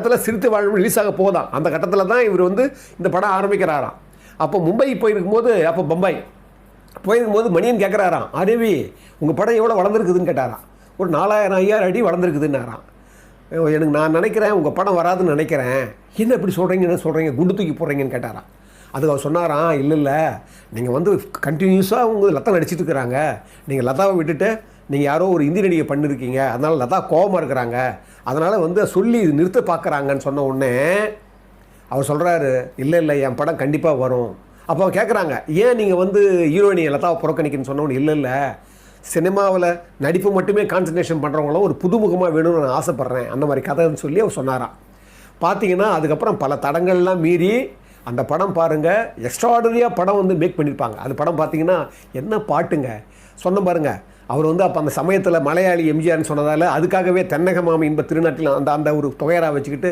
கட்டத்தில் சிறுத்தை வாழ்வு ரிலீஸ் ஆக போதான். அந்த கட்டத்தில் தான் இவர் வந்து இந்த படம் ஆரம்பிக்கிறாராம். அப்போ மும்பை போயிருக்கும்போது, அப்போ பம்பாய் போயிருக்கும்போது மணியன் கேட்குறாராம், அரவி உங்கள் படம் எவ்வளோ வளர்ந்துருக்குதுன்னு கேட்டாராம். ஒரு 4000-5000 அடி வளர்ந்துருக்குதுன்னாராம். எனக்கு நான் நினைக்கிறேன் உங்கள் படம் வராதுன்னு நினைக்கிறேன். என்ன இப்படி சொல்கிறீங்க குண்டு தூக்கி போடுறீங்கன்னு கேட்டாராம். அதுக்கு அவர் சொன்னாராம், இல்லை நீங்கள் வந்து கண்டினியூஸாக உங்கள் லதா நடிச்சிட்டு இருக்கிறாங்க, நீங்கள் லதாவை விட்டுட்டு நீங்கள் யாரோ ஒரு இந்தி நடிகை பண்ணியிருக்கீங்க, அதனால் லதா கோபமாக இருக்கிறாங்க, அதனால் வந்து சொல்லி நிறுத்த பார்க்குறாங்கன்னு சொன்ன உடனே அவர் சொல்கிறாரு, இல்லை என் படம் கண்டிப்பாக வரும். அப்போ அவன் கேட்குறாங்க, ஏன் நீங்கள் வந்து ஹீரோயினி லதாவை புறக்கணிக்கன்னு சொன்ன உடனே இல்லை சினிமாவில் நடிப்பு மட்டுமே கான்சன்ட்ரேஷன் பண்ணுறவங்களும் ஒரு புதுமுகமாக வேணும்னு நான் ஆசைப்பட்றேன், அந்த மாதிரி கதைன்னு சொல்லி அவர் சொன்னாராம். பார்த்தீங்கன்னா அதுக்கப்புறம் பல தடங்கள்லாம் மீறி அந்த படம் பாருங்கள், எக்ஸ்ட்ராடனரியாக படம் வந்து மேக் பண்ணியிருப்பாங்க. அந்த படம் பார்த்தீங்கன்னா என்ன பாட்டுங்க சொன்ன பாருங்கள். அவர் வந்து அப்போ அந்த சமயத்தில் மலையாளி எம்ஜிஆர்னு சொன்னதால் அதுக்காகவே தென்னக மாமி இன்ப திருநாட்டில் அந்த ஒரு தொகையராக வச்சுக்கிட்டு